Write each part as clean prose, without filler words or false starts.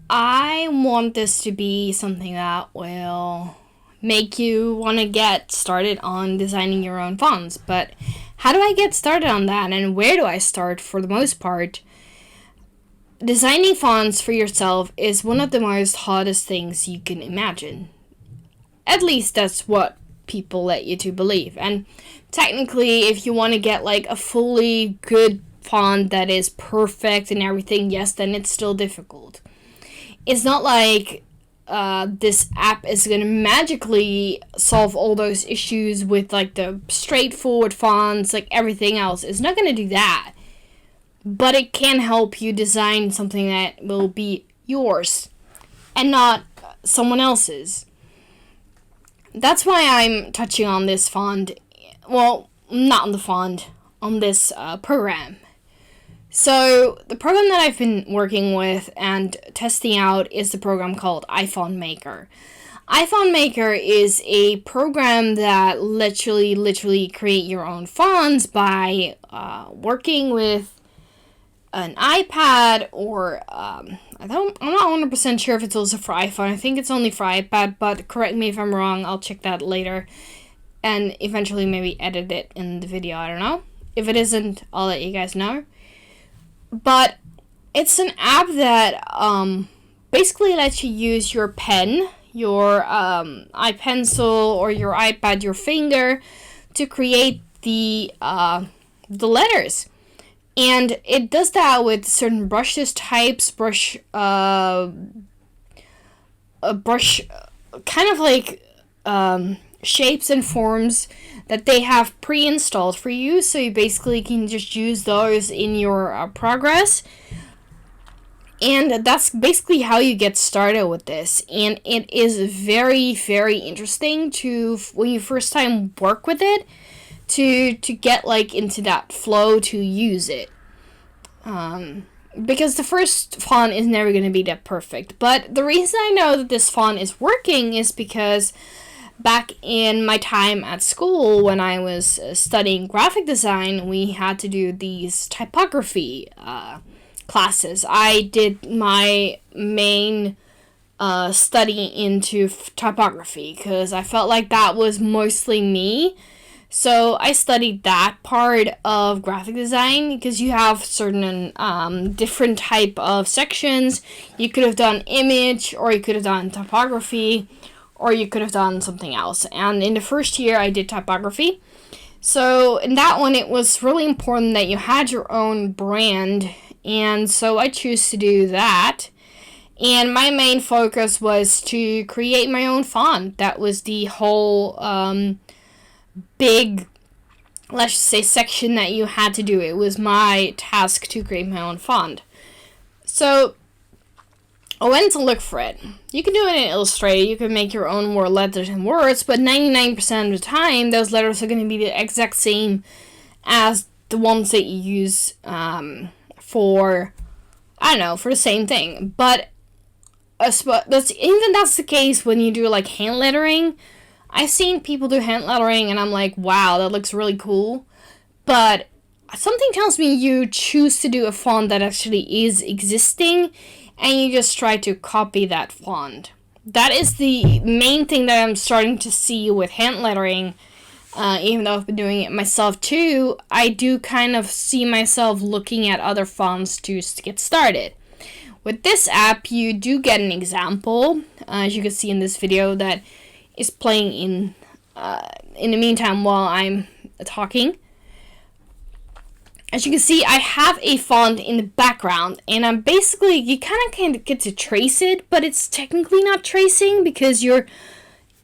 I want this to be something that will make you want to get started on designing your own fonts. But how do I get started on that, and where do I start? For the most part, designing fonts for yourself is one of the most hardest things you can imagine. At least that's what people let you to believe. And technically, if you want to get like a fully good font that is perfect and everything, yes, then it's still difficult. It's not like this app is going to magically solve all those issues with like the straightforward fonts, like everything else. It's not going to do that. But it can help you design something that will be yours and not someone else's. That's why I'm touching on this font. Well, not on the font, on this program. So the program that I've been working with and testing out is the program called iFontMaker. iFontMaker is a program that literally create your own fonts by working with an iPad, or I'm not 100% sure if it's also for iPhone. I think it's only for iPad, but correct me if I'm wrong. I'll check that later and eventually maybe edit it in the video. I don't know. If it isn't, I'll let you guys know. But it's an app that basically lets you use your pen, your iPencil, or your iPad, your finger, to create the letters. And it does that with certain brushes types, brush kind of like shapes and forms that they have pre-installed for you, so you basically can just use those in your progress. And that's basically how you get started with this. And it is very, very interesting to, when you first time work with it, to get like into that flow to use it. Because the first font is never going to be that perfect. But the reason I know that this font is working is because back in my time at school, when I was studying graphic design, we had to do these typography classes. I did my main study into typography because I felt like that was mostly me. So I studied that part of graphic design because you have certain different type of sections. You could have done image, or you could have done typography, or you could have done something else. And in the first year, I did typography. So in that one, it was really important that you had your own brand. And so I chose to do that. And my main focus was to create my own font. That was the whole big, let's just say, section that you had to do. It was my task to create my own font. So I went to look for it. You can do it in Illustrator. You can make your own more letters and words, but 99% of the time, those letters are going to be the exact same as the ones that you use for the same thing. But that's the case when you do like hand lettering. I've seen people do hand lettering, and I'm like, wow, that looks really cool. But something tells me you choose to do a font that actually is existing, and you just try to copy that font. That is the main thing that I'm starting to see with hand lettering. Even though I've been doing it myself too, I do kind of see myself looking at other fonts to get started. With this app, you do get an example, as you can see in this video, that is playing in the meantime while I'm talking. As you can see, I have a font in the background, and I'm basically, you kind of get to trace it, but it's technically not tracing because even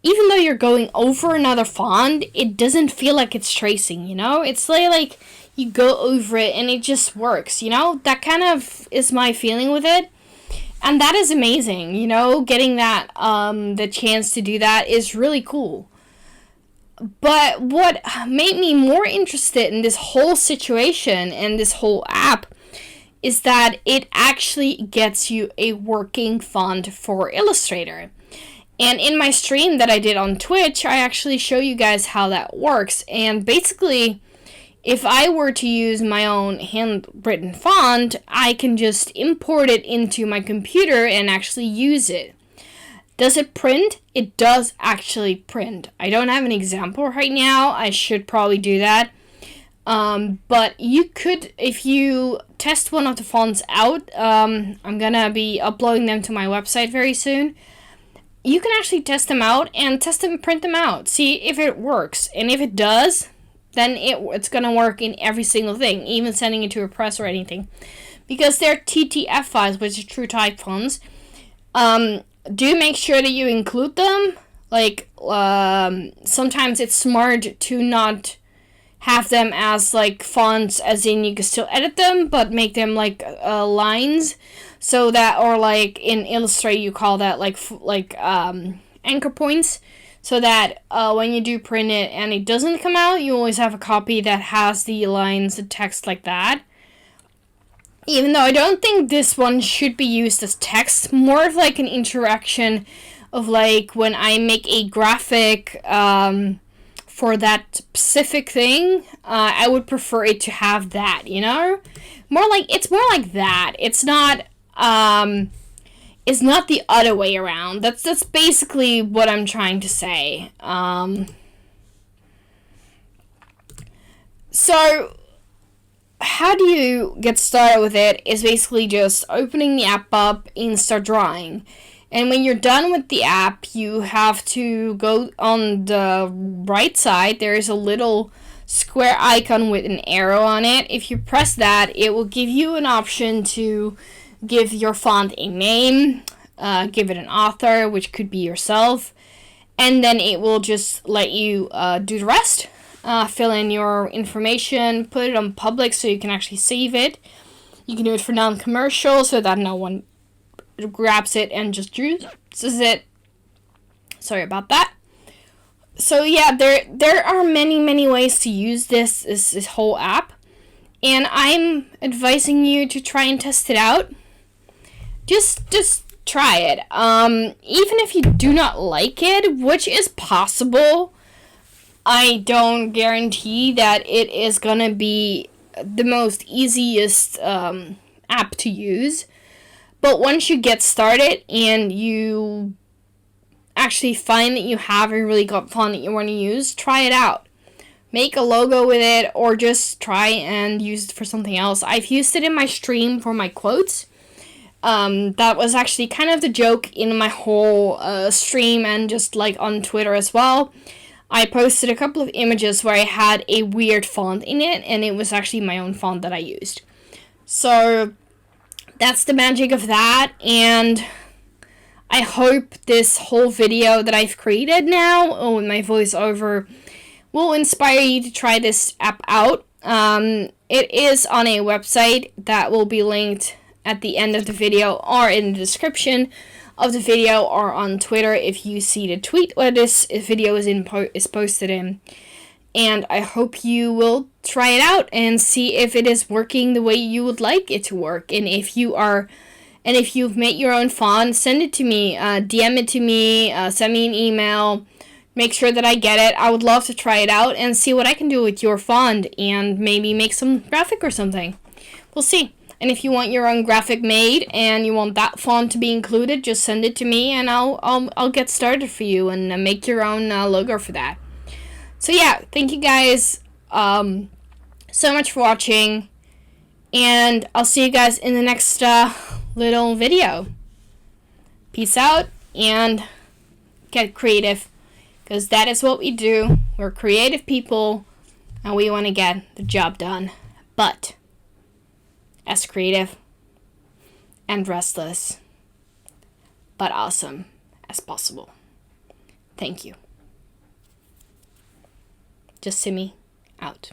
though you're going over another font, it doesn't feel like it's tracing, you know? It's like you go over it and it just works, you know? That kind of is my feeling with it. And that is amazing, you know? Getting that, the chance to do that is really cool. But what made me more interested in this whole situation and this whole app is that it actually gets you a working font for Illustrator. And in my stream that I did on Twitch, I actually show you guys how that works. And basically, if I were to use my own handwritten font, I can just import it into my computer and actually use it. Does it print? It does actually print. I don't have an example right now. I should probably do that. But you could, if you test one of the fonts out, I'm gonna be uploading them to my website very soon. You can actually test them out and print them out. See if it works. And if it does, then it's gonna work in every single thing, even sending it to a press or anything. Because they're TTF files, which are true type fonts. Do make sure that you include them. Like, sometimes it's smart to not have them as, like, fonts, as in you can still edit them, but make them, like, lines. So that, or, like, in Illustrator, you call that, anchor points. So that, when you do print it and it doesn't come out, you always have a copy that has the lines, the text like that. Even though I don't think this one should be used as text, more of like an interaction of like when I make a graphic for that specific thing, I would prefer it to have that, you know? It's more like that. It's not the other way around. That's basically what I'm trying to say. So how do you get started with it is basically just opening the app up and start drawing. And when you're done with the app, you have to go on the right side. There is a little square icon with an arrow on it. If you press that, it will give you an option to give your font a name, give it an author, which could be yourself, and then it will just let you do the rest. Fill in your information, put it on public so you can actually save it. You can do it for non-commercial so that no one grabs it and just uses it. Sorry about that. So yeah, there are many ways to use this whole app, and I'm advising you to try and test it out. Just try it. Even if you do not like it, which is possible, I don't guarantee that it is gonna be the most easiest app to use. But once you get started and you actually find that you have a really good font that you want to use, try it out. Make a logo with it, or just try and use it for something else. I've used it in my stream for my quotes. That was actually kind of the joke in my whole stream, and just like on Twitter as well. I posted a couple of images where I had a weird font in it, and it was actually my own font that I used. So that's the magic of that, and I hope this whole video that I've created now with my voiceover will inspire you to try this app out. It is on a website that will be linked at the end of the video or in the description of the video, or on Twitter if you see the tweet where this video is posted in. And I hope you will try it out and see if it is working the way you would like it to work. And if you've made your own font, send it to me, DM it to me, send me an email, make sure that I get it. I would love to try it out and see what I can do with your font, and maybe make some graphic or something. We'll see. And if you want your own graphic made and you want that font to be included, just send it to me and I'll get started for you and make your own logo for that. So yeah, thank you guys so much for watching, and I'll see you guys in the next little video. Peace out and get creative, because that is what we do. We're creative people and we want to get the job done, but as creative and restless but awesome as possible. Thank you. JustSimy out.